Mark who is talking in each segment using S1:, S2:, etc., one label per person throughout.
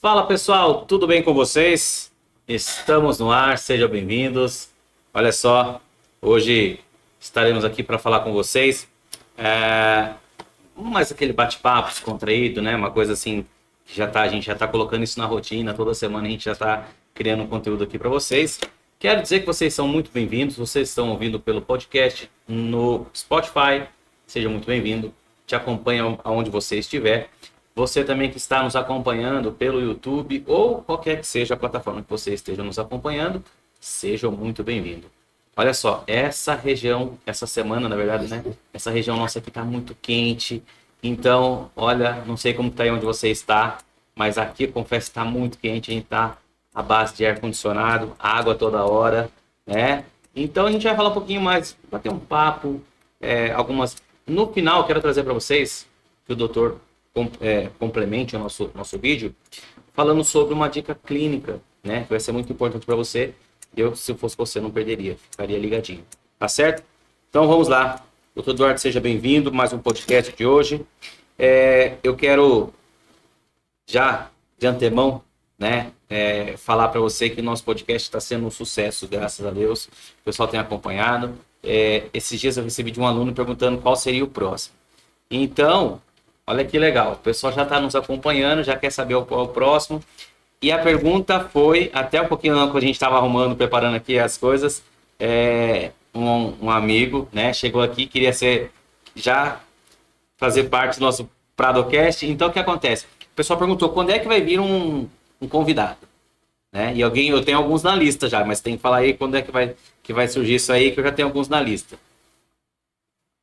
S1: Fala pessoal, tudo bem com vocês? Estamos no ar, sejam bem-vindos. Olha só, hoje estaremos aqui para falar com vocês. Mais aquele bate-papo descontraído, né? Uma coisa assim, que a gente já está colocando isso na rotina, toda semana a gente já está criando um conteúdo aqui para vocês. Quero dizer que vocês são muito bem-vindos, vocês estão ouvindo pelo podcast no Spotify, seja muito bem-vindo, te acompanha aonde você estiver. Você também que está nos acompanhando pelo YouTube ou qualquer que seja a plataforma que você esteja nos acompanhando, seja muito bem-vindo. Olha só, essa região, essa semana, na verdade, né? Essa região nossa aqui está muito quente. Então, olha, não sei como está aí onde você está, mas aqui, eu confesso, está muito quente. A gente está à base de ar-condicionado, água toda hora, né? Então, a gente vai falar um pouquinho mais, bater um papo, algumas... No final, eu quero trazer para vocês que o doutor complemente o nosso vídeo, falando sobre uma dica clínica, né? Que vai ser muito importante para você. Eu, se eu fosse você, não perderia, ficaria ligadinho. Tá certo? Então vamos lá. Doutor Eduardo, seja bem-vindo. Mais um podcast de hoje. Eu quero já de antemão, né? Falar para você que o nosso podcast está sendo um sucesso, graças a Deus. O pessoal tem acompanhado. Esses dias eu recebi de um aluno perguntando qual seria o próximo. Então, olha que legal, o pessoal já está nos acompanhando, já quer saber qual é o próximo. E a pergunta foi, até um pouquinho quando a gente estava arrumando, preparando aqui as coisas, um amigo, né, chegou aqui, queria já fazer parte do nosso Pradocast. Então, o que acontece? O pessoal perguntou, quando é que vai vir um convidado? Né? E eu tenho alguns na lista já, mas tem que falar aí quando é que vai surgir isso aí, que eu já tenho alguns na lista.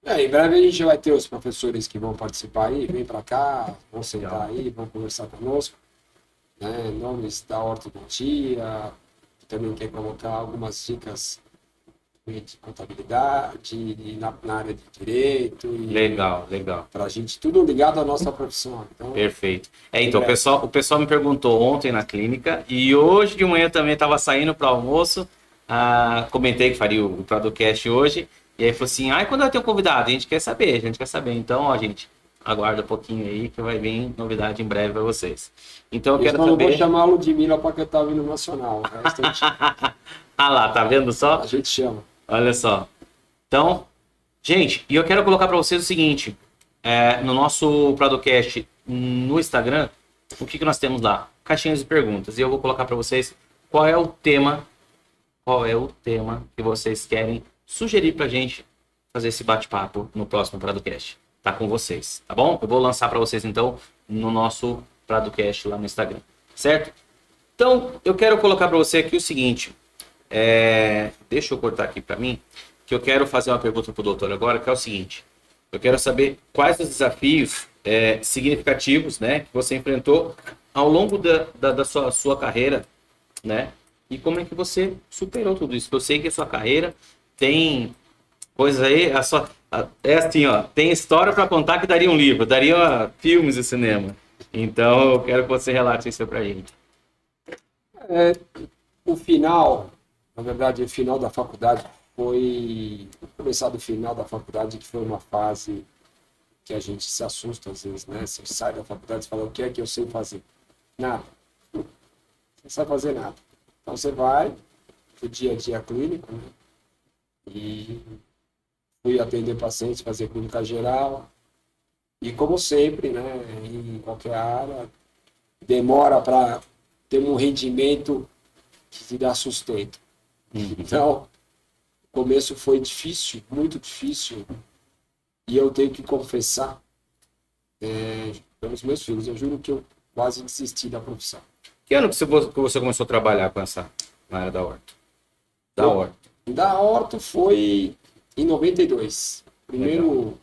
S2: Em breve a gente vai ter os professores que vão participar aí, vem para cá, vão sentar aí, vão conversar conosco, né? Nomes da ortodontia, também quer colocar algumas dicas de contabilidade, na área de direito.
S1: Legal.
S2: Para a gente, tudo ligado à nossa profissão. Então,
S1: perfeito. Então, o pessoal me perguntou ontem na clínica e hoje de manhã também estava saindo para o almoço, comentei que faria o Pradocast hoje. E aí falou assim, quando vai ter um convidado? A gente quer saber. Então, ó, gente, aguarda um pouquinho aí que vai vir novidade em breve para vocês. Então, eu quero saber...
S2: não vou chamá-lo de Mila para cantar o hino nacional.
S1: lá, tá vendo só?
S2: A gente chama.
S1: Olha só. Então, gente, e eu quero colocar para vocês o seguinte, no nosso Pradocast no Instagram, o que nós temos lá? Caixinhas de perguntas. E eu vou colocar para vocês qual é o tema que vocês querem sugerir pra gente fazer esse bate-papo no próximo Pradocast. Tá com vocês, tá bom? Eu vou lançar para vocês então no nosso Pradocast lá no Instagram, certo? Então, eu quero colocar para você aqui o seguinte, deixa eu cortar aqui para mim, que eu quero fazer uma pergunta pro doutor agora, que é o seguinte, eu quero saber quais os desafios significativos, né, que você enfrentou ao longo da sua carreira, né, e como é que você superou tudo isso. Eu sei que a sua carreira tem coisas aí, assim, ó, tem história para contar que daria um livro, daria filmes de cinema. Então, eu quero que você relate isso pra gente.
S2: O final, na verdade, o final da faculdade foi... Começar do final da faculdade, que foi uma fase que a gente se assusta às vezes, né? Você sai da faculdade e fala, o que é que eu sei fazer? Nada. Não sabe fazer nada. Então, você vai pro dia a dia clínico, né? E fui atender pacientes, fazer clínica geral. E como sempre, né, em qualquer área, demora para ter um rendimento que te dá sustento. Então, o começo foi difícil, muito difícil. E eu tenho que confessar pelos meus filhos. Eu juro que eu quase desisti da profissão.
S1: Que ano que você começou a trabalhar na área da orto?
S2: Da orto foi em 92. Primeiro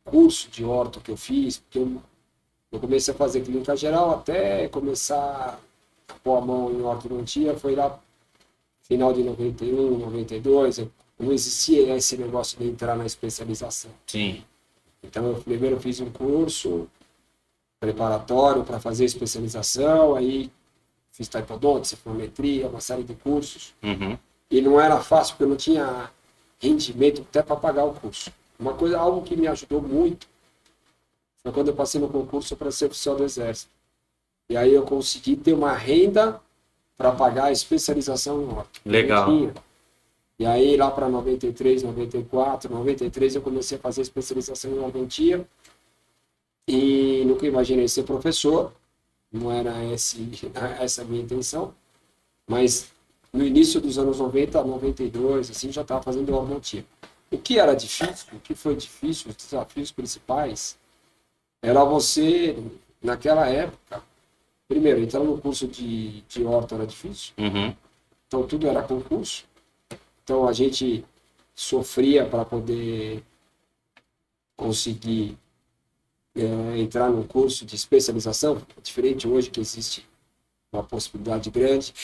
S2: curso de orto que eu fiz, porque eu comecei a fazer clínica geral até começar a pôr a mão em ortodontia, foi lá final de 91, 92, não existia esse negócio de entrar na especialização.
S1: Sim.
S2: Então eu primeiro fiz um curso preparatório para fazer especialização, aí fiz taipodonte, cefometria, uma série de cursos.
S1: Uhum.
S2: E não era fácil, porque eu não tinha rendimento até para pagar o curso. Algo que me ajudou muito foi quando eu passei no concurso para ser oficial do Exército. E aí eu consegui ter uma renda para pagar a especialização em orto.
S1: Legal.
S2: E aí lá para 93, 94, 93 eu comecei a fazer especialização em odontia e nunca imaginei ser professor, não era essa a minha intenção, mas no início dos anos 90, 92, assim, já estava fazendo odontia. O que era difícil, o que foi difícil, os desafios principais, era você, naquela época, primeiro, entrar no curso de orto era difícil, então tudo era concurso, então a gente sofria para poder conseguir entrar num curso de especialização, diferente hoje que existe uma possibilidade grande.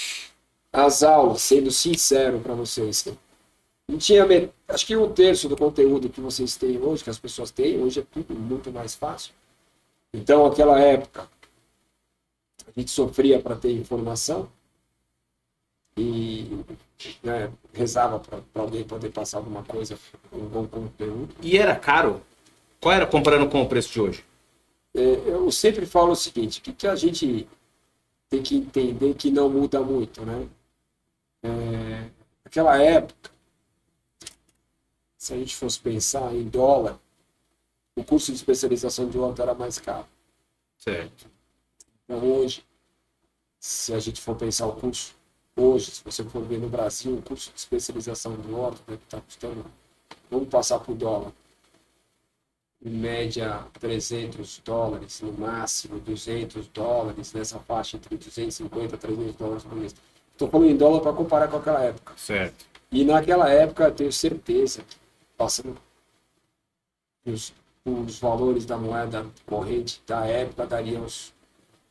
S2: As aulas, sendo sincero para vocês, não tinha, acho que 1/3 do conteúdo que vocês têm hoje, que as pessoas têm, hoje é tudo muito mais fácil. Então, naquela época, a gente sofria para ter informação e rezava para alguém poder passar alguma coisa, um bom conteúdo.
S1: E era caro? Qual era comparando com o preço de hoje?
S2: Eu sempre falo o seguinte, o que a gente tem que entender que não muda muito, né? Naquela época, se a gente fosse pensar em dólar, o curso de especialização de orto era mais caro.
S1: Certo.
S2: Então hoje, se a gente for pensar o curso, hoje, se você for ver no Brasil, o curso de especialização de orto deve estar custando, vamos passar por dólar, em média $300, no máximo $200, nessa faixa entre 250 e $300 por mês. Estou falando em dólar para comparar com aquela época.
S1: Certo.
S2: E naquela época, eu tenho certeza que, passando os valores da moeda corrente da época, daria uns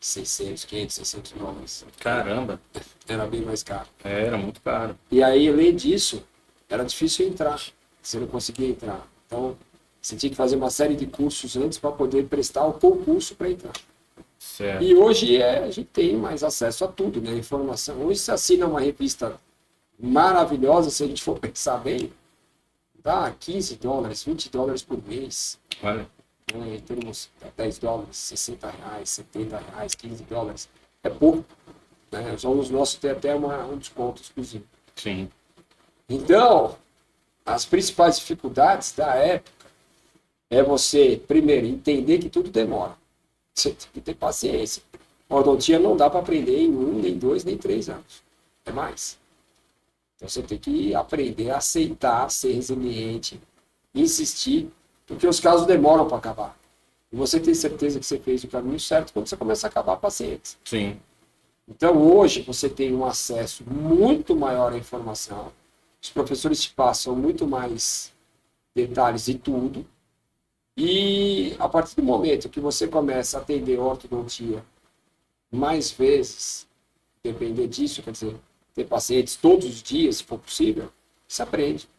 S2: 600, 500, $600.
S1: Caramba.
S2: Era bem mais caro.
S1: Era muito caro.
S2: E aí, além disso, era difícil entrar. Você não conseguia entrar. Então, você tinha que fazer uma série de cursos antes para poder prestar o concurso para entrar.
S1: Certo.
S2: E hoje a gente tem mais acesso a tudo, né? Informação. Hoje você assina uma revista maravilhosa, se a gente for pensar bem, dá $15, $20 por mês.
S1: Olha.
S2: Em termos de $10, R$60, R$70, $15. É pouco. Né? Os alunos nossos têm até um desconto exclusivo.
S1: Sim.
S2: Então, as principais dificuldades da época é você, primeiro, entender que tudo demora. Você tem que ter paciência. A odontia não dá para aprender em 1, nem 2, nem 3 anos. É mais. Então você tem que aprender a aceitar, ser resiliente, insistir, porque os casos demoram para acabar. E você tem certeza que você fez o caminho certo quando você começa a acabar pacientes.
S1: Sim.
S2: Então hoje você tem um acesso muito maior à informação. Os professores te passam muito mais detalhes de tudo. E a partir do momento que você começa a atender ortodontia mais vezes, depender disso, quer dizer, ter pacientes todos os dias, se for possível, você aprende.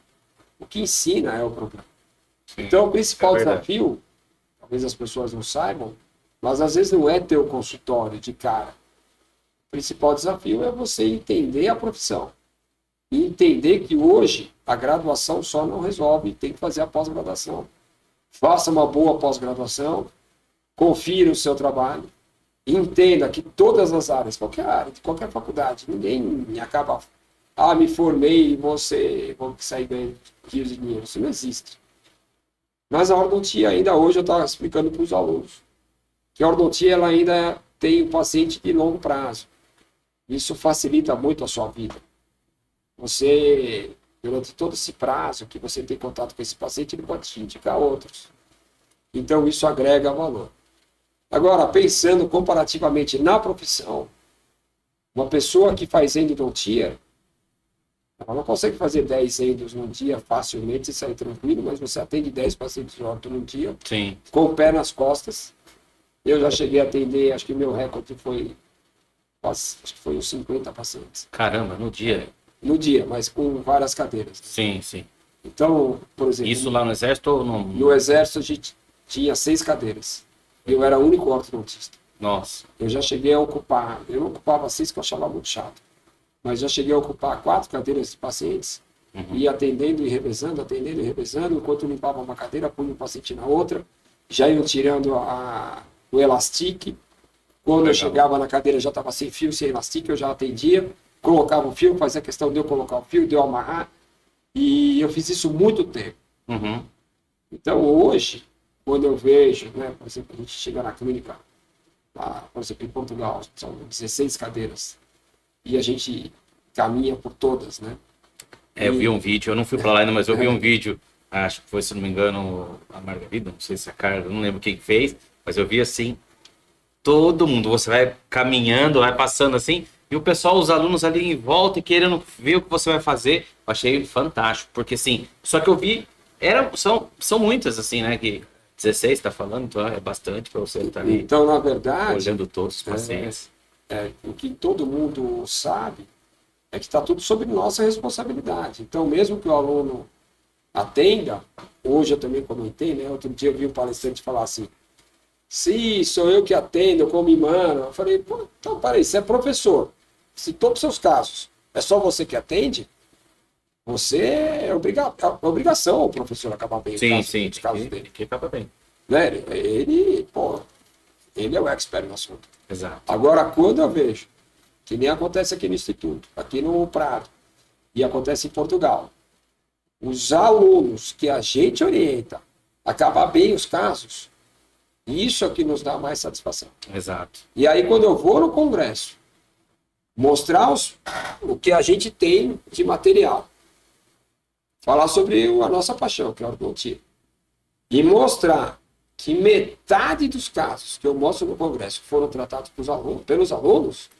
S2: O que ensina é o problema.
S1: Sim.
S2: Então, o principal
S1: verdade.
S2: desafio, talvez as pessoas não saibam, mas às vezes não é ter o consultório de cara. O principal desafio é você entender a profissão. E entender que hoje a graduação só não resolve, tem que fazer a pós-graduação. Faça uma boa pós-graduação, confira o seu trabalho, entenda que todas as áreas, qualquer área, de qualquer faculdade, ninguém acaba, me formei e vou sair ganhando rios de dinheiro. Isso não existe. Mas a ortodontia, ainda hoje, eu estava explicando para os alunos, que a ortodontia ela ainda tem um paciente de longo prazo. Isso facilita muito a sua vida. Você, durante todo esse prazo que você tem contato com esse paciente, ele pode te indicar outros. Então, isso agrega valor. Agora, pensando comparativamente na profissão, uma pessoa que faz endodontia, ela não consegue fazer 10 endos num dia facilmente e sair tranquilo, mas você atende 10 pacientes de orto num dia,
S1: Sim.
S2: com o pé nas costas. Eu já cheguei a atender, acho que meu recorde foi, acho que foi uns 50 pacientes.
S1: Caramba, no dia.
S2: No dia, mas com várias cadeiras.
S1: Sim, sim.
S2: Então, por exemplo...
S1: Isso lá no Exército ou no...
S2: No Exército a gente tinha 6 cadeiras. Eu era o único ortodontista.
S1: Nossa.
S2: Eu já cheguei a ocupar, eu não ocupava 6 que eu achava muito chato, mas já cheguei a ocupar 4 cadeiras de pacientes, e atendendo e revezando, enquanto limpava uma cadeira, punha o paciente na outra, já iam tirando o elastique, Quando eu
S1: Legal.
S2: chegava na cadeira já estava sem fio, sem elastique, eu já atendia, colocava o fio, fazia questão de eu colocar o fio, de eu amarrar, e eu fiz isso muito tempo.
S1: Uhum.
S2: Então hoje, quando eu vejo, né, por exemplo, a gente chega na clínica, lá, por exemplo, em Portugal, são 16 cadeiras, e a gente caminha por todas, né?
S1: Eu vi um vídeo, eu não fui pra lá ainda, mas eu vi um vídeo, acho que foi, se não me engano, a Margarida, não sei se a Carla, não lembro quem fez, mas eu vi assim, todo mundo, você vai caminhando, vai passando assim, e o pessoal, os alunos ali em volta e querendo ver o que você vai fazer, eu achei fantástico, porque assim, só que eu vi, são muitas assim, né, que 16 tá falando, então é bastante para você estar ali
S2: Então, na verdade,
S1: olhando todos os pacientes.
S2: o que todo mundo sabe é que está tudo sob nossa responsabilidade. Então, mesmo que o aluno atenda, hoje eu também comentei, né? Outro dia eu vi um palestrante falar assim, se sou eu que atendo, como imã, eu falei, pô, então peraí, você é professor, se todos os seus casos é só você que atende, você é obrigação o professor acabar bem
S1: Sim,
S2: os
S1: sim,
S2: casos dele.
S1: que acaba bem.
S2: Né? Ele é o expert no assunto.
S1: Exato.
S2: Agora, quando eu vejo, que nem acontece aqui no Instituto, aqui no Prado, e acontece em Portugal, os alunos que a gente orienta acabar bem os casos, isso é que nos dá mais satisfação.
S1: Exato.
S2: E aí, quando eu vou no congresso, mostrar o que a gente tem de material, falar sobre a nossa paixão, que é a ortodontia, e mostrar que metade dos casos que eu mostro no congresso foram tratados pelos alunos,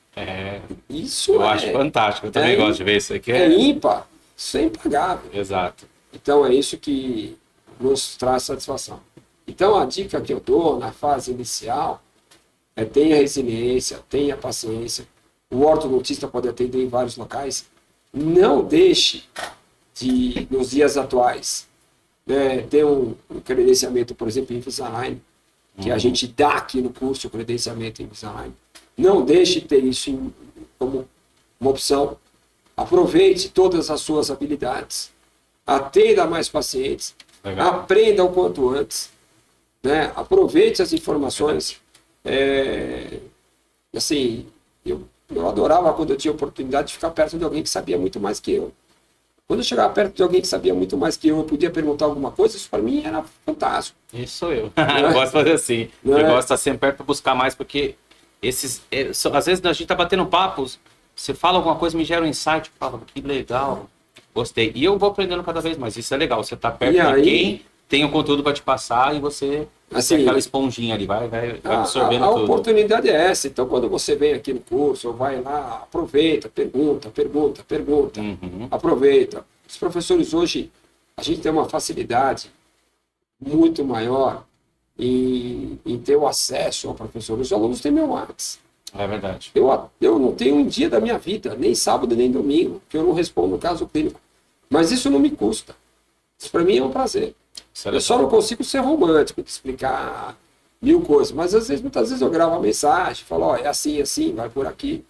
S2: isso
S1: eu acho fantástico, eu também gosto de ver isso aqui.
S2: É ímpar, isso é impagável.
S1: Exato.
S2: Então é isso que nos traz satisfação. Então a dica que eu dou na fase inicial é tenha resiliência, tenha paciência. O ortodontista pode atender em vários locais. Não deixe de, nos dias atuais, né, ter um credenciamento, por exemplo, em Invisalign, que a gente dá aqui no curso o credenciamento em Invisalign. Não deixe de ter isso como uma opção. Aproveite todas as suas habilidades. Atenda mais pacientes.
S1: Legal.
S2: Aprenda o quanto antes. Né? Aproveite as informações. Assim, eu adorava quando eu tinha a oportunidade de ficar perto de alguém que sabia muito mais que eu. Quando eu chegava perto de alguém que sabia muito mais que eu podia perguntar alguma coisa, isso para mim era fantástico.
S1: Isso sou eu. Eu gosto de fazer assim. Eu gosto de estar sempre perto para buscar mais, porque às vezes a gente tá batendo papos, você fala alguma coisa, me gera um insight, eu falo, que legal, gostei. E eu vou aprendendo cada vez mais, isso é legal. Você tá perto de quem tem o conteúdo para te passar e você
S2: assim,
S1: aquela esponjinha ali, vai absorvendo tudo.
S2: A oportunidade é essa. Então, quando você vem aqui no curso, ou vai lá, aproveita, pergunta. Aproveita. Os professores hoje, a gente tem uma facilidade muito maior em ter o acesso ao professor. Os alunos têm meu WhatsApp.
S1: É verdade.
S2: Eu não tenho um dia da minha vida, nem sábado, nem domingo, que eu não respondo no caso clínico. Mas isso não me custa. Isso para mim é um prazer. Eu só não consigo ser romântico, de explicar mil coisas. Mas muitas vezes eu gravo uma mensagem, falo, ó, é assim, vai por aqui.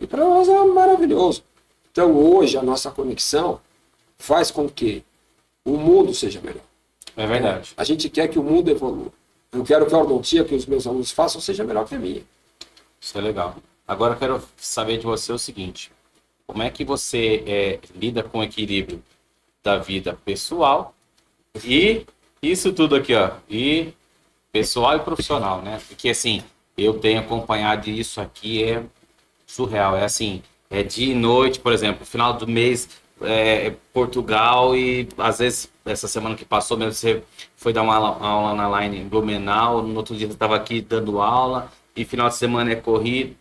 S2: E para nós é maravilhoso. Então hoje a nossa conexão faz com que o mundo seja melhor.
S1: É verdade.
S2: A gente quer que o mundo evolua. Eu quero que a ortodontia que os meus alunos façam seja melhor que a minha.
S1: Isso é legal. Agora eu quero saber de você o seguinte: como é que você lida com o equilíbrio da vida pessoal e isso tudo aqui, ó, e pessoal e profissional, né? Porque assim, eu tenho acompanhado isso aqui, é surreal, é assim, é dia e noite, por exemplo, final do mês, Portugal, e às vezes essa semana que passou mesmo você foi dar uma aula na Line em Blumenau, no outro dia você estava aqui dando aula, e final de semana é corrido.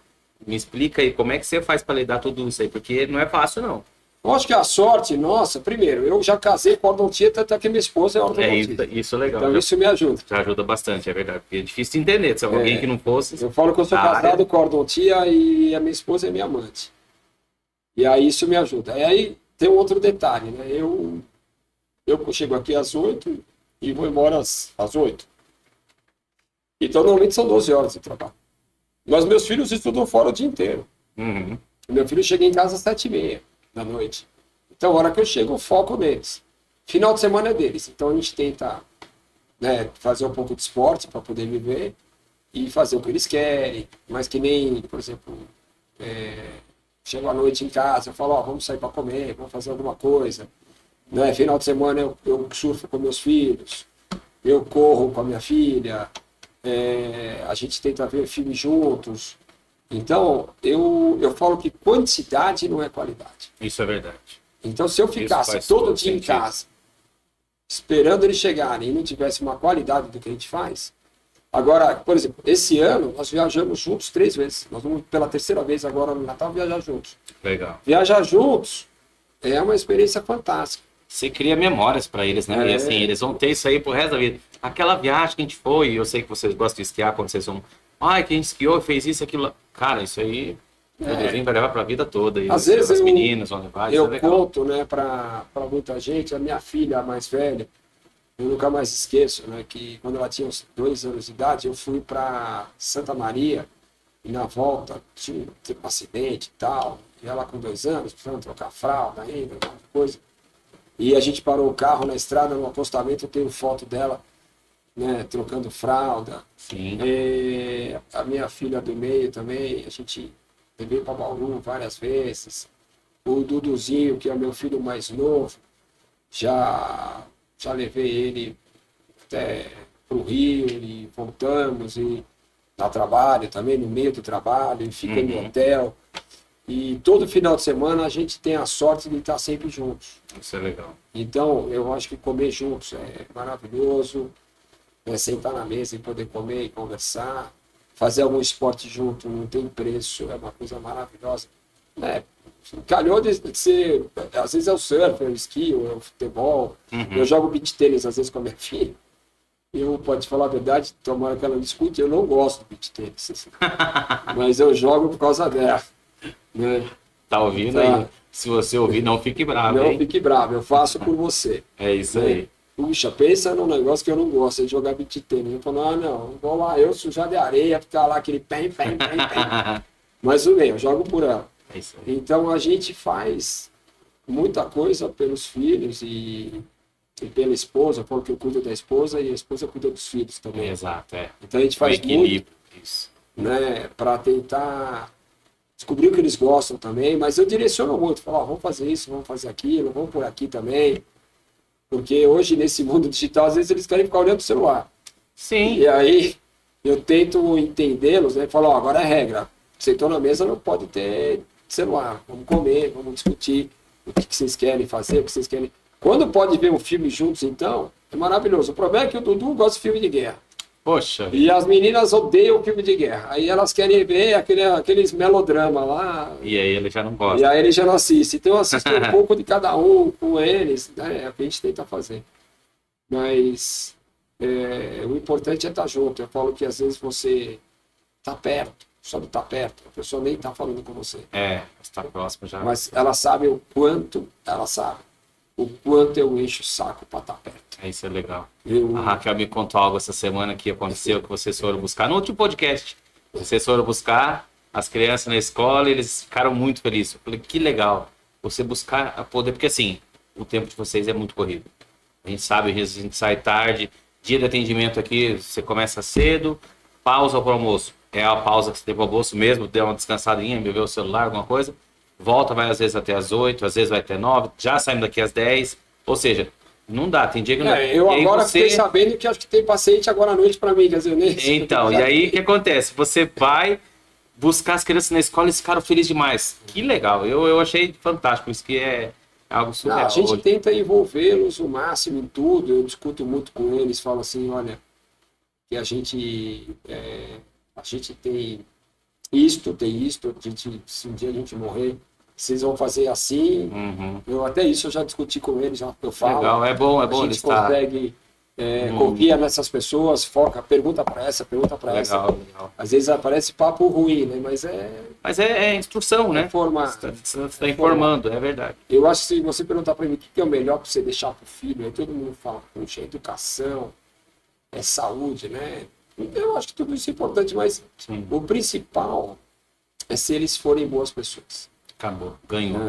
S1: Me explica aí como é que você faz para lidar tudo isso aí, porque não é fácil não.
S2: Eu acho que a sorte nossa, primeiro, eu já casei com a ortodontista, até que minha esposa é ortodontista.
S1: Isso é legal.
S2: Então isso me ajuda.
S1: Já ajuda bastante, é verdade. Porque é difícil de entender, se alguém que não fosse...
S2: Eu falo que eu sou casado com a ortodontia e a minha esposa é minha amante. E aí isso me ajuda. E aí tem um outro detalhe, né? Eu chego aqui às 8 e vou embora às 8. Então normalmente são 12 horas de trabalho. Mas meus filhos estudam fora o dia inteiro.
S1: Uhum.
S2: Meu filho chega em casa às 7h30 da noite. Então, a hora que eu chego, eu foco neles. Final de semana é deles. Então, a gente tenta, né, fazer um pouco de esporte para poder viver. e fazer o que eles querem, mas que nem, por exemplo, chego à noite em casa, eu falo, ó, vamos sair para comer, vamos fazer alguma coisa, né? Final de semana eu surfo com meus filhos, eu corro com a minha filha, a gente tenta ver filme juntos. Então, eu falo que quantidade não é qualidade.
S1: Isso é verdade.
S2: Então, se eu ficasse todo dia em casa, esperando eles chegarem e não tivesse uma qualidade do que a gente faz. Agora, por exemplo, esse ano nós viajamos juntos 3 vezes. Nós vamos pela 3ª vez agora no Natal viajar juntos.
S1: Legal.
S2: Viajar juntos é uma experiência fantástica.
S1: Você cria memórias para eles, né? E assim, eles vão ter isso aí pro resto da vida. Aquela viagem que a gente foi, eu sei que vocês gostam de esquiar quando vocês vão. Ai, que a gente esquiou, fez isso, aquilo. Cara, isso aí o desenho vai levar para a vida toda. E
S2: às vezes
S1: as meninas vão levar.
S2: Eu conto, né, para muita gente, a minha filha a mais velha, eu nunca mais esqueço, né, que quando ela tinha uns 2 anos de idade, eu fui para Santa Maria e na volta tinha um acidente e tal. E ela com 2 anos, precisando trocar fralda ainda, alguma coisa. E a gente parou o carro na estrada, no acostamento, eu tenho foto dela, né, trocando fralda.
S1: Sim.
S2: A minha filha do meio também, a gente levei para Bauru várias vezes. O Duduzinho, que é meu filho mais novo, já levei ele até para o Rio e voltamos, e dá trabalho também, no meio do trabalho, e fica no hotel. E todo final de semana a gente tem a sorte de estar sempre juntos.
S1: Isso é legal.
S2: Então, eu acho que comer juntos é maravilhoso, sentar na mesa e poder comer e conversar, fazer algum esporte junto, não tem preço, é uma coisa maravilhosa. Calhou de ser, às vezes é o surf, é o esqui, é o futebol, eu jogo beach tênis às vezes com a minha filha. Eu, pode te falar a verdade, tomara que ela me escute, eu não gosto de beach tênis, mas eu jogo por causa dela. Né?
S1: Tá ouvindo aí? Se você ouvir, não fique bravo,
S2: Não
S1: hein?
S2: fique bravo, eu faço por você.
S1: É isso aí.
S2: Puxa, pensa num negócio que eu não gosto, é de jogar beach tênis. Eu falo, não, vou lá, eu sujar de areia, ficar lá aquele pem. Mas tudo bem, eu jogo por ela.
S1: É isso aí.
S2: Então a gente faz muita coisa pelos filhos e pela esposa, eu falo que eu cuido da esposa e a esposa cuida dos filhos também.
S1: Exato, é.
S2: Então a gente faz muito,
S1: equilíbrio. Isso.
S2: né, para tentar descobrir o que eles gostam também, mas eu direciono muito, falo, vamos fazer isso, vamos fazer aquilo, vamos por aqui também, porque hoje nesse mundo digital, às vezes eles querem ficar olhando o celular.
S1: Sim.
S2: E aí eu tento entendê-los, né, falo, agora é regra, sentou na mesa, não pode ter celular, vamos comer, vamos discutir o que vocês querem fazer, o que vocês querem. Quando pode ver um filme juntos, então, é maravilhoso. O problema é que o Dudu gosta de filme de guerra.
S1: Poxa.
S2: E as meninas odeiam o filme de guerra. Aí elas querem ver aqueles melodramas lá.
S1: E aí ele já não
S2: E
S1: gosta.
S2: aí ele já não assiste. Então eu assisto um pouco de cada um com eles. Né? É o que a gente tenta fazer. Mas o importante é estar junto. Eu falo que às vezes você está perto, só de estar perto. A pessoa nem está falando com você.
S1: Está próximo já.
S2: Mas ela sabe o quanto eu encho o saco para estar perto.
S1: Isso é legal. A Raquel me contou algo essa semana que aconteceu, que vocês foram buscar no último podcast. Vocês foram buscar as crianças na escola e eles ficaram muito felizes. Eu falei, que legal. Você buscar a poder, porque assim, o tempo de vocês é muito corrido. A gente sabe, às vezes a gente sai tarde, dia de atendimento aqui, você começa cedo, pausa para o almoço. É a pausa que você tem para o almoço mesmo, deu uma descansadinha, ver o celular, alguma coisa. Volta, vai às vezes até às 8, às vezes vai até 9, já saímos daqui às 10. Ou seja, não dá, tem dia que não.
S2: Eu agora fiquei sabendo que acho que tem paciente agora à noite para mim, quer dizer, eu nem sei.
S1: Então, e aí o que acontece? Você vai buscar as crianças na escola e eles ficaram felizes demais. Que legal, eu achei fantástico, isso que é algo surreal.
S2: A gente tenta envolvê-los o máximo em tudo, eu discuto muito com eles, falo assim, olha, que a gente tem isto, se um dia a gente morrer, vocês vão fazer assim. Eu já discuti com eles, eu falo.
S1: Legal, é bom
S2: a gente consegue, confia nessas pessoas, foca, pergunta para essa, pergunta para essa.
S1: Legal.
S2: Às vezes aparece papo ruim, né?
S1: Mas é instrução, né? Você está informando, é verdade.
S2: Eu acho que se você perguntar para mim o que é o melhor para você deixar para o filho, aí todo mundo fala, puxa, educação, saúde, né? Então, eu acho que tudo isso é importante, mas o principal é se eles forem boas pessoas.
S1: Acabou, ganhou.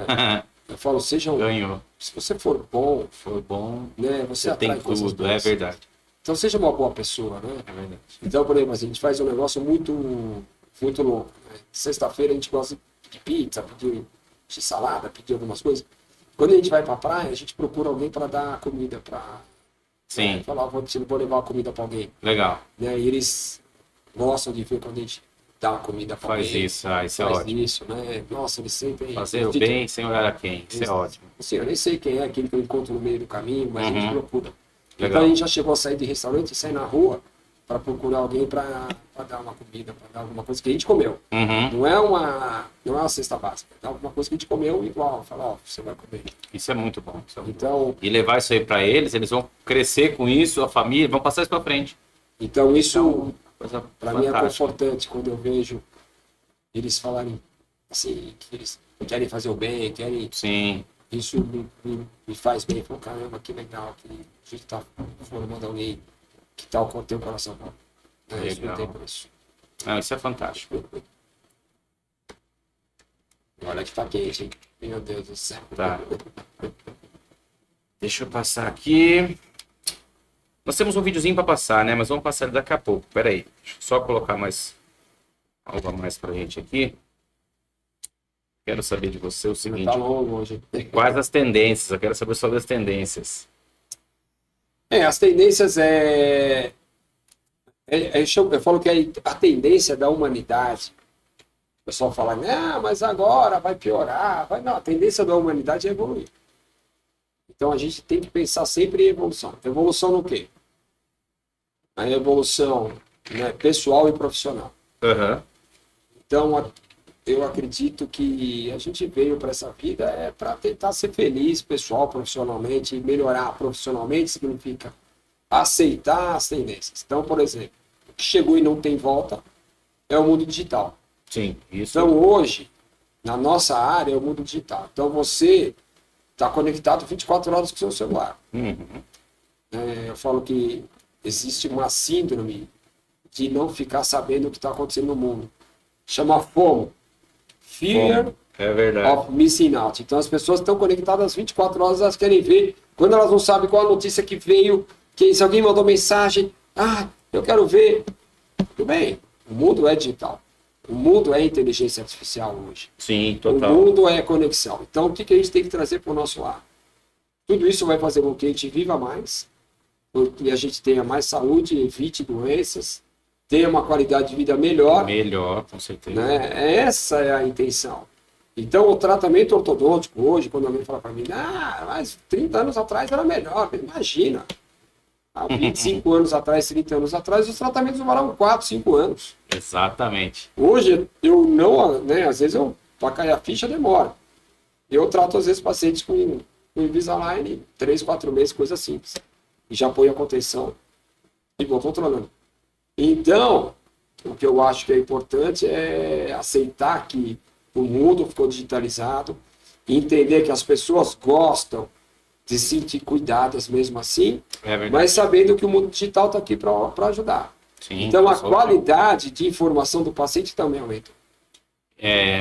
S2: Eu falo, sejam...
S1: Ganhou.
S2: Se você for bom,
S1: For bom,
S2: né, você
S1: tem
S2: atrai coisas
S1: tudo,
S2: boas.
S1: é verdade.
S2: Então seja uma boa pessoa, né?
S1: É verdade.
S2: Então, por exemplo, a gente faz um negócio muito, muito louco. Né? Sexta-feira a gente gosta de pizza, pedir salada, pedir algumas coisas. Quando a gente vai pra praia, a gente procura alguém para dar comida para...
S1: Sim.
S2: Falar, vou levar comida para alguém.
S1: Legal.
S2: Né? E eles gostam de ver quando a gente dá uma comida para alguém.
S1: Faz isso, isso é
S2: faz
S1: ótimo.
S2: isso, né? Nossa, eles sempre...
S1: Fazer o bem sem olhar a quem, isso é ótimo.
S2: Assim, eu nem sei quem é aquele que eu encontro no meio do caminho, mas a gente procura.
S1: Legal.
S2: Então a gente já chegou a sair de restaurante e sair na rua para procurar alguém para dar uma comida, para dar alguma coisa que a gente comeu. Não é uma cesta básica, é alguma coisa que a gente comeu igual. Falar, ó, você vai comer.
S1: Isso é muito bom. Isso é muito
S2: Então,
S1: bom. E levar isso aí para eles vão crescer com isso, a família, vão passar isso para frente.
S2: então isso,
S1: Coisa
S2: para mim, é
S1: fantástica.
S2: confortante quando eu vejo eles falarem assim, que eles querem fazer o bem, querem...
S1: Sim,
S2: Isso me faz bem. Falo, caramba, que legal que a gente está formando alguém que tal com o teu coração bom. Isso não tem preço.
S1: não, isso é fantástico.
S2: Olha que tá quente, hein? Meu Deus do céu.
S1: Tá. Deixa eu passar aqui. Nós temos um videozinho para passar, né? Mas vamos passar ele daqui a pouco. Pera aí. Deixa eu só colocar mais algo a mais pra gente aqui. Quero saber de você o seguinte.
S2: Tá longo hoje.
S1: Quais as tendências? Eu quero saber sobre as tendências.
S2: As tendências eu falo que a tendência da humanidade, o pessoal fala, mas agora vai piorar. Não, a tendência da humanidade é evoluir. Então a gente tem que pensar sempre em evolução. Evolução no quê? A evolução, né, pessoal e profissional. Então, eu acredito que a gente veio para essa vida para tentar ser feliz, pessoal, profissionalmente, e melhorar profissionalmente significa aceitar as tendências. Então, por exemplo, o que chegou e não tem volta é o mundo digital.
S1: Sim, isso.
S2: Então, hoje, na nossa área, é o mundo digital. Então, você está conectado 24 horas com o seu celular. Eu falo que existe uma síndrome de não ficar sabendo o que está acontecendo no mundo. Chama FOMO. Fear
S1: É verdade.
S2: of Missing Out. Então as pessoas estão conectadas 24 horas, elas querem ver. Quando elas não sabem qual a notícia que veio, se alguém mandou mensagem, eu quero ver. Tudo bem, o mundo é digital. O mundo é inteligência artificial hoje.
S1: Sim, total.
S2: O mundo é conexão. Então o que a gente tem que trazer para o nosso lar? Tudo isso vai fazer com que a gente viva mais, que a gente tenha mais saúde, evite doenças, tenha uma qualidade de vida melhor.
S1: Melhor, com certeza.
S2: Né? Essa é a intenção. Então, o tratamento ortodôntico hoje, quando alguém fala para mim, mas 30 anos atrás era melhor. Imagina. Há 25 anos atrás, 30 anos atrás, os tratamentos demoravam 4, 5 anos.
S1: Exatamente.
S2: Hoje, eu não, né, às vezes, para cair a ficha demora. Eu trato, às vezes, pacientes com Invisalign, 3, 4 meses, coisa simples. E já põe a contenção e vou controlando. Então, o que eu acho que é importante é aceitar que o mundo ficou digitalizado, entender que as pessoas gostam de se sentir cuidadas mesmo assim, mas sabendo que o mundo digital está aqui para ajudar.
S1: Sim,
S2: então, a qualidade de informação do paciente também aumenta.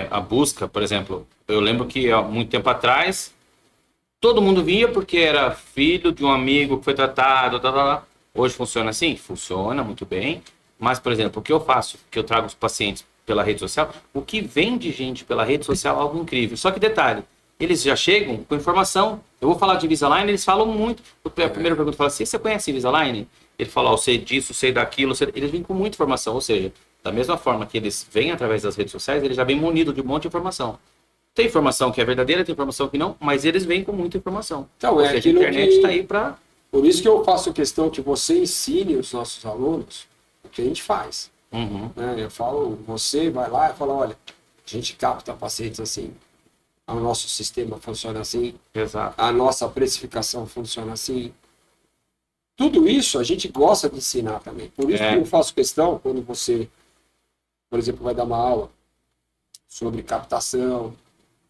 S1: A busca, por exemplo, eu lembro que há muito tempo atrás, todo mundo via porque era filho de um amigo que foi tratado, Hoje funciona assim? Funciona muito bem. Mas, por exemplo, o que eu faço, que eu trago os pacientes pela rede social, o que vem de gente pela rede social é algo incrível. Só que detalhe, eles já chegam com informação. Eu vou falar de Invisalign, eles falam muito. A primeira pergunta fala assim, você conhece Invisalign? Ele fala, eu sei disso, sei daquilo. Eles vêm com muita informação. Ou seja, da mesma forma que eles vêm através das redes sociais, eles já vêm munidos de um monte de informação. Tem informação que é verdadeira, tem informação que não, mas eles vêm com muita informação.
S2: Então,
S1: ou seja, a internet está aí para...
S2: Por isso que eu faço questão que você ensine os nossos alunos o que a gente faz. Né? Eu falo, você vai lá e fala, olha, a gente capta pacientes assim, o nosso sistema funciona assim,
S1: Exato.
S2: A nossa precificação funciona assim. Tudo isso a gente gosta de ensinar também. Por isso que eu faço questão, quando você, por exemplo, vai dar uma aula sobre captação,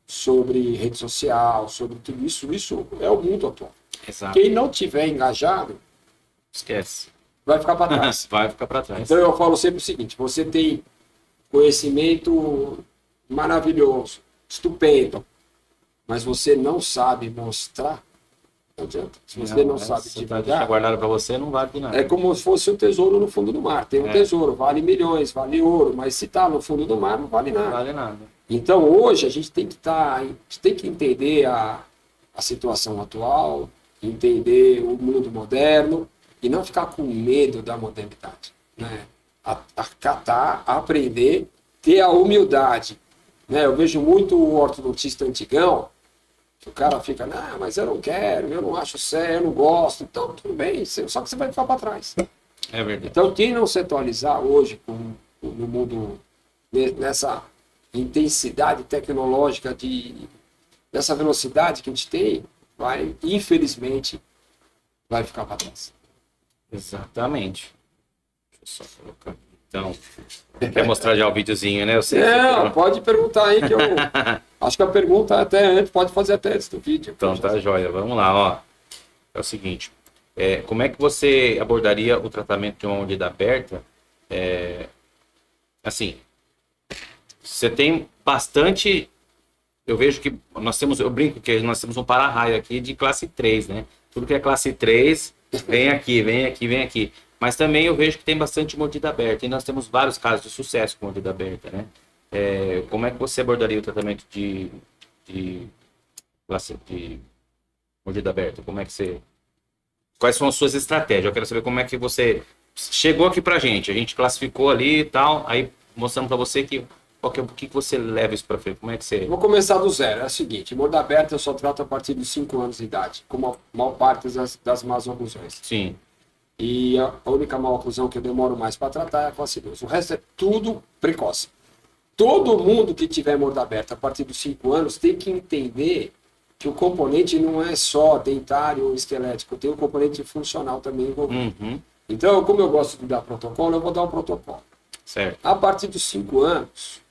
S2: sobre rede social, sobre tudo isso, isso é o mundo atual.
S1: Exato.
S2: Quem não tiver engajado,
S1: esquece.
S2: Vai ficar para trás.
S1: Vai ficar para trás.
S2: Então eu falo sempre o seguinte, você tem conhecimento maravilhoso, estupendo, mas você não sabe mostrar, Não adianta. Se você não sabe
S1: se tá
S2: divulgar,
S1: guardado para você, não vale de nada.
S2: é como se fosse um tesouro no fundo do mar. Tem um tesouro, vale milhões, vale ouro, mas se está no fundo do mar, não vale
S1: Não
S2: nada.
S1: vale nada.
S2: Então, hoje, a gente tem que entender a situação atual, entender o mundo moderno e não ficar com medo da modernidade. Né? Acatar, aprender, ter a humildade. Né? Eu vejo muito o ortodoxista antigão, que o cara fica, não, mas eu não quero, eu não acho sério, eu não gosto. Então, tudo bem, só que você vai ficar para trás.
S1: É verdade.
S2: Então, quem não se atualizar hoje no mundo, nessa intensidade tecnológica, dessa velocidade que a gente tem, infelizmente, vai ficar para trás.
S1: Exatamente. Deixa eu só colocar aqui. Então, quer mostrar já o videozinho, né? Eu sei
S2: Não, pode perguntar aí, que eu acho que a pergunta até antes, pode fazer até antes do vídeo.
S1: Então, tá joia. Vamos lá, ó. É o seguinte. Como é que você abordaria o tratamento de uma mordida aberta? Assim, você tem bastante... Eu vejo que eu brinco que nós temos um para-raio aqui de classe 3, né? Tudo que é classe 3, vem aqui, vem aqui, vem aqui. Mas também eu vejo que tem bastante mordida aberta. E nós temos vários casos de sucesso com mordida aberta, né? Como é que você abordaria o tratamento de mordida aberta? Como é que você... Quais são as suas estratégias? Eu quero saber como é que você chegou aqui pra gente. A gente classificou ali e tal, aí mostramos pra você o que você leva isso pra frente. Como é que você...
S2: Vou começar do zero. É o seguinte, mordida aberta eu só trato a partir dos 5 anos de idade, como a maior parte das más oclusões.
S1: Sim.
S2: E a única má oclusão que eu demoro mais para tratar é a classe 2. O resto é tudo precoce. Todo mundo que tiver mordida aberta a partir dos 5 anos tem que entender que o componente não é só dentário ou esquelético, tem um componente funcional também envolvido.
S1: Uhum.
S2: Então, como eu gosto de dar protocolo, eu vou dar um protocolo.
S1: Certo.
S2: A partir dos 5 anos,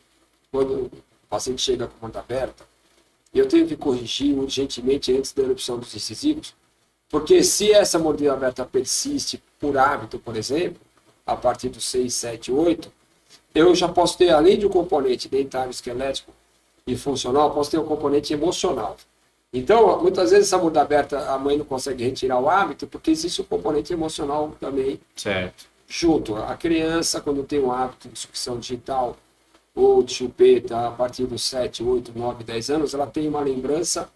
S2: quando o paciente chega com mordida aberta, eu tenho que corrigir urgentemente antes da erupção dos incisivos, porque se essa mordida aberta persiste por hábito, por exemplo, a partir dos 6, 7, 8, eu já posso ter, além de um componente dentário, esquelético e funcional, posso ter um componente emocional. Então, muitas vezes essa mordida aberta, a mãe não consegue retirar o hábito, porque existe um componente emocional também
S1: Certo.
S2: junto. A criança, quando tem um hábito de sucção digital ou de chupeta, a partir dos 7, 8, 9, 10 anos, ela tem uma lembrança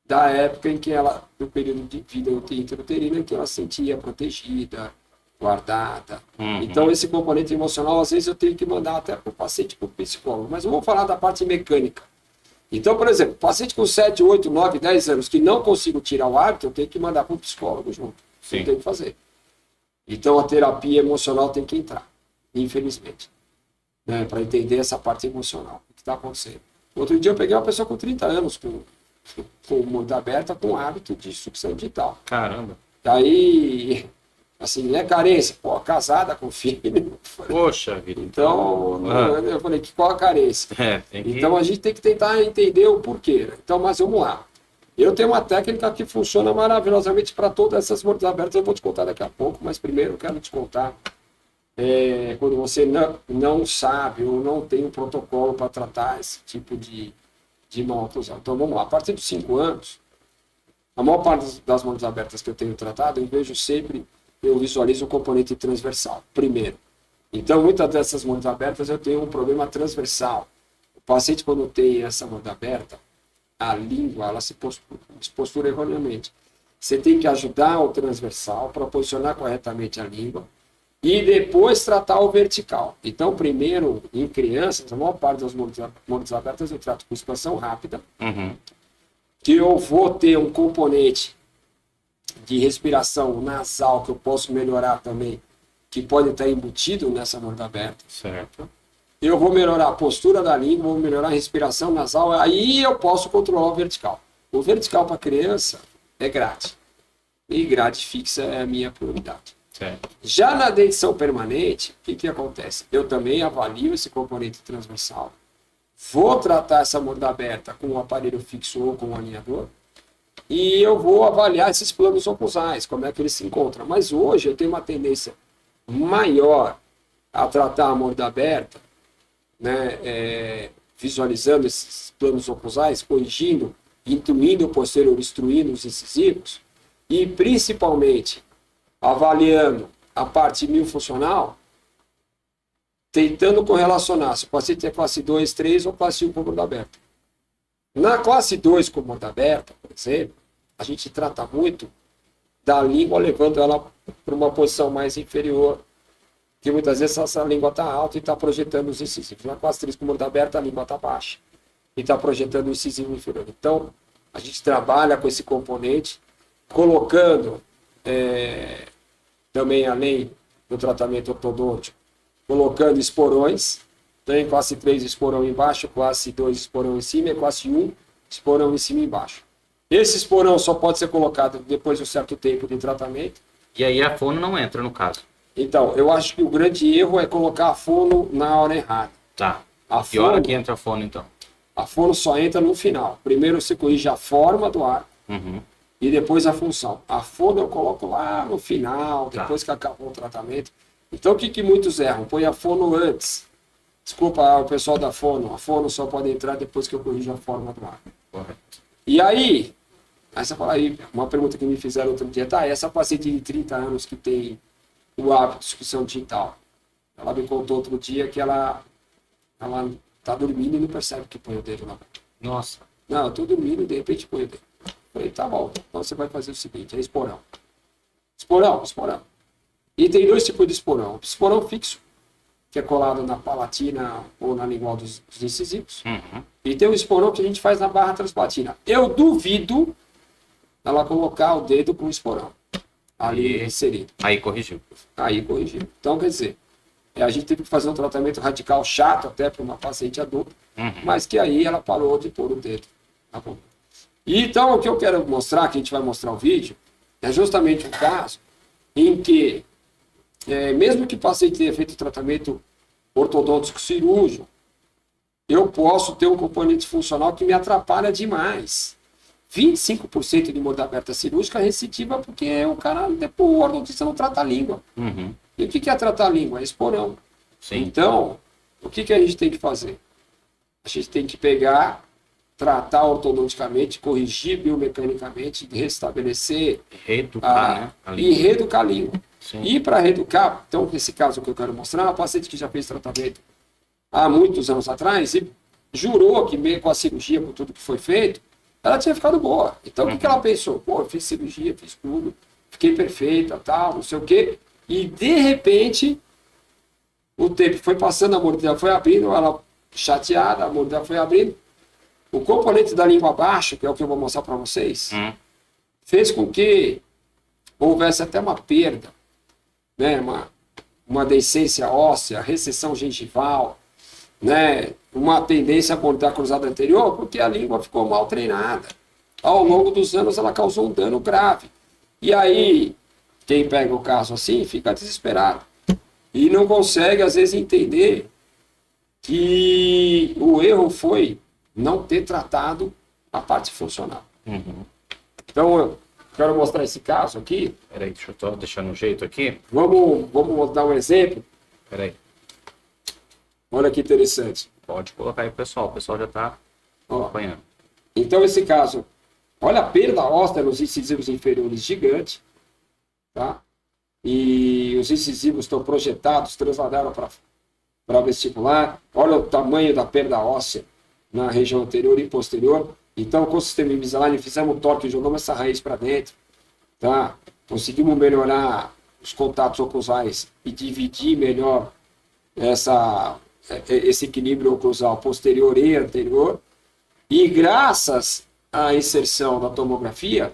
S2: da época em que ela, no período de vida intrauterina, em que ela se sentia protegida, guardada.
S1: Uhum.
S2: Então, esse componente emocional, às vezes, eu tenho que mandar até para o paciente, para o psicólogo. Mas vamos falar da parte mecânica. Então, por exemplo, paciente com 7, 8, 9, 10 anos que não consigo tirar o hábito, eu tenho que mandar para o psicólogo junto.
S1: Sim.
S2: Eu tenho que fazer. Então, a terapia emocional tem que entrar, infelizmente, né, para entender essa parte emocional, o que está acontecendo. Outro dia eu peguei uma pessoa com 30 anos, com mordida aberta, com hábito de sucção digital.
S1: Caramba.
S2: Daí, assim, é carência? Pô, casada com filho.
S1: Poxa vida.
S2: Então, eu falei, qual a carência?
S1: Tem que...
S2: Então, a gente tem que tentar entender o porquê. Né? Então, mas vamos lá. Eu tenho uma técnica que funciona maravilhosamente para todas essas mordidas abertas. Eu vou te contar daqui a pouco, mas primeiro eu quero te contar quando você não sabe ou não tem um protocolo para tratar esse tipo de má oclusão. Então, vamos lá. A partir dos 5 anos, a maior parte das mordidas abertas que eu tenho tratado, eu vejo sempre, eu visualizo o componente transversal, primeiro. Então, muitas dessas mordidas abertas eu tenho um problema transversal. O paciente, quando tem essa mordida aberta, a língua, ela se postura erroneamente. Você tem que ajudar o transversal para posicionar corretamente a língua e depois tratar o vertical. Então, primeiro, em crianças, a maior parte das mordidas abertas eu trato com expansão rápida,
S1: Uhum.
S2: que eu vou ter um componente de respiração nasal que eu posso melhorar também, que pode estar embutido nessa mordida aberta.
S1: Certo.
S2: Eu vou melhorar a postura da língua, vou melhorar a respiração nasal, aí eu posso controlar o vertical. O vertical para criança é grade. E grade fixa é a minha prioridade.
S1: Certo.
S2: Já na dentição permanente, o que acontece? Eu também avalio esse componente transversal. Vou tratar essa mordida aberta com um aparelho fixo ou com um alinhador. E eu vou avaliar esses planos oclusais, como é que eles se encontram. Mas hoje eu tenho uma tendência maior a tratar a mordida aberta, né, visualizando esses planos oclusais, corrigindo, intuindo o posterior, instruindo os incisivos, e principalmente avaliando a parte miofuncional, tentando correlacionar se o paciente é classe 2, 3 ou classe 1 com borda aberta. Na classe 2 com borda aberta, por exemplo, a gente trata muito da língua levando ela para uma posição mais inferior, que muitas vezes essa língua está alta e está projetando os incisivos. Na classe 3 com borda aberta, a língua está baixa e está projetando o incisivo inferior. Então, a gente trabalha com esse componente, colocando também, além do tratamento ortodôntico, colocando esporões. Tem classe 3 esporão embaixo, classe 2 esporão em cima, e classe 1 esporão em cima e embaixo. Esse esporão só pode ser colocado depois de um certo tempo de tratamento.
S1: E aí a fono não entra no caso.
S2: Então, eu acho que o grande erro é colocar a fono na hora errada.
S1: Tá.
S2: A
S1: Que hora
S2: fono,
S1: que entra a fono, então?
S2: a fono só entra no final. Primeiro você corrige a forma do ar
S1: Uhum.
S2: e depois a função. A fono eu coloco lá no final,
S1: Tá.
S2: depois que acabou o tratamento. Então, o que muitos erram? Põe a fono antes. Desculpa o pessoal da fono. A fono só pode entrar depois que eu corrijo a forma do ar.
S1: Correto.
S2: E aí você fala aí, uma pergunta que me fizeram outro dia, tá, essa paciente de 30 anos que tem o hábito de discussão digital, ela me contou outro dia que ela tá dormindo e não percebe que põe o dedo na boca.
S1: Nossa.
S2: Não, eu tô dormindo e de repente põe o dedo. Eu falei, tá bom, então você vai fazer o seguinte, é esporão. Esporão. E tem dois tipos de esporão. O esporão fixo, que é colado na palatina ou na lingual dos incisivos.
S1: Uhum.
S2: E tem o esporão que a gente faz na barra transplatina. Eu duvido ela colocar o dedo com o esporão ali inserido.
S1: Aí corrigiu.
S2: Aí corrigiu. Então, quer dizer, a gente teve que fazer um tratamento radical chato até para uma paciente adulta, mas que aí ela parou de pôr o dedo. Tá bom? E então, o que eu quero mostrar, que a gente vai mostrar o vídeo, é justamente um caso em que, mesmo que o paciente tenha feito tratamento ortodôntico cirúrgico, eu posso ter um componente funcional que me atrapalha demais. 25% de borda aberta cirúrgica recidiva porque o cara, depois o ortodontista não trata a língua.
S1: Uhum.
S2: E o que é tratar a língua? É esporão.
S1: Sim.
S2: Então, o que a gente tem que fazer? A gente tem que pegar, tratar ortodonticamente, corrigir biomecanicamente, restabelecer
S1: Reeducar, né? A
S2: e
S1: língua.
S2: reeducar a língua.
S1: Sim.
S2: E para reeducar, então, nesse caso que eu quero mostrar, uma paciente que já fez tratamento há muitos anos atrás e jurou que mesmo com a cirurgia, com tudo que foi feito, ela tinha ficado boa. Então, o que ela pensou? Pô, eu fiz cirurgia, fiz tudo, fiquei perfeita, tal, não sei o quê. E, de repente, o tempo foi passando, a mordida foi abrindo, ela chateada, a mordida foi abrindo. O componente da língua abaixo, que é o que eu vou mostrar para vocês, fez com que houvesse até uma perda, né? Uma deiscência óssea, recessão gengival, né? Uma tendência a mordida cruzada anterior, porque a língua ficou mal treinada. Ao longo dos anos, ela causou um dano grave. E aí, quem pega o caso assim, fica desesperado. E não consegue, às vezes, entender que o erro foi não ter tratado a parte funcional.
S1: Uhum.
S2: Então, eu quero mostrar esse caso aqui.
S1: Peraí, deixa eu só deixar no jeito aqui.
S2: Vamos dar um exemplo.
S1: Peraí.
S2: Olha que interessante.
S1: Pode colocar aí, pessoal. O pessoal já está
S2: Ó,
S1: acompanhando.
S2: então, esse caso, olha a perda óssea nos incisivos inferiores gigante, tá? E os incisivos estão projetados, transladaram para vestibular. Olha o tamanho da perda óssea na região anterior e posterior. Então, com o sistema Invisalign, fizemos um torque e jogamos essa raiz para dentro, tá? Conseguimos melhorar os contatos oclusais e dividir melhor esse equilíbrio oclusal posterior e anterior. E graças à inserção da tomografia,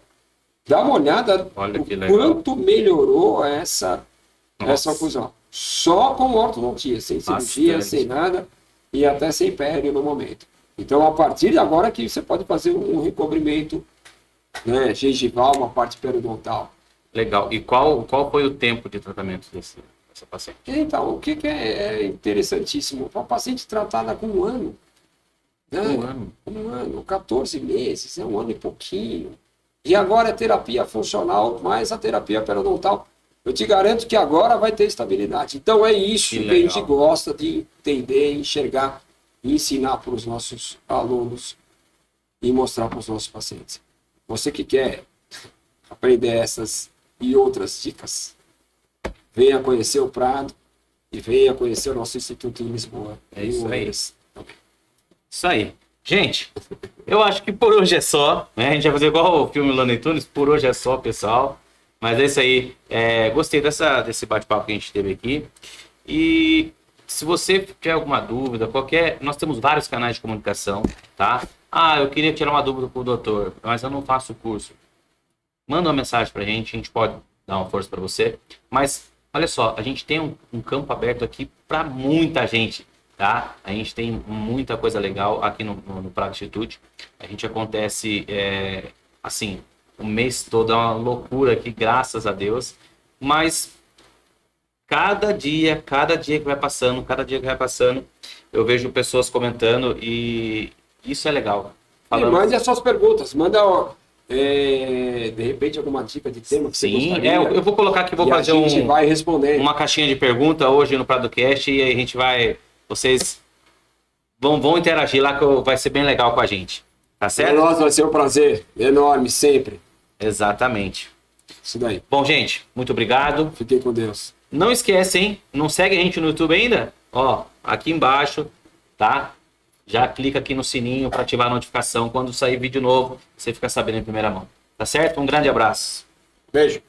S2: dá uma olhada
S1: Olha que
S2: o
S1: legal.
S2: quanto melhorou essa oclusão. Só com ortodontia, sem cirurgia,
S1: Bastante.
S2: sem nada e até sem pério no momento. Então, a partir de agora que você pode fazer um recobrimento, né, gengival, uma parte periodontal.
S1: Legal. E qual foi o tempo de tratamento dessa paciente?
S2: Então, o que é interessantíssimo? Uma paciente tratada com um ano. Né? Um ano, 14 meses, um ano e pouquinho. E agora é terapia funcional mais a terapia periodontal. Eu te garanto que agora vai ter estabilidade. Então é isso que a gente gosta de entender, enxergar e ensinar para os nossos alunos e mostrar para os nossos pacientes. Você que quer aprender essas e outras dicas, venha conhecer o Prado e venha conhecer o nosso Instituto em Lisboa.
S1: É isso aí.
S2: Também.
S1: Isso aí. Gente, eu acho que por hoje é só, né? A gente vai fazer igual o filme Looney Tunes, por hoje é só, pessoal. Mas é isso aí. Gostei desse bate-papo que a gente teve aqui. E se você tiver alguma dúvida, nós temos vários canais de comunicação, tá? Ah, eu queria tirar uma dúvida com o doutor, mas eu não faço o curso. Manda uma mensagem pra gente, a gente pode dar uma força para você. Mas, olha só, a gente tem um campo aberto aqui para muita gente, tá? A gente tem muita coisa legal aqui no Prado Institute. A gente acontece, assim, o mês todo é uma loucura aqui, graças a Deus. Mas cada dia que vai passando, eu vejo pessoas comentando e isso é legal.
S2: E mande as suas perguntas, manda de repente alguma dica de tema que você gostaria.
S1: Eu vou colocar aqui, vou fazer
S2: a gente vai responder.
S1: uma caixinha de pergunta hoje no PradoCast e aí a gente vocês vão interagir lá que vai ser bem legal com a gente, tá certo?
S2: Para nós vai ser um prazer enorme, sempre.
S1: Exatamente.
S2: Isso daí.
S1: Bom, gente, muito obrigado.
S2: Fiquem com Deus.
S1: Não esquece, hein? Não segue a gente no YouTube ainda? Ó, aqui embaixo, tá? Já clica aqui no sininho para ativar a notificação. Quando sair vídeo novo, você fica sabendo em primeira mão. Tá certo? Um grande abraço.
S2: Beijo.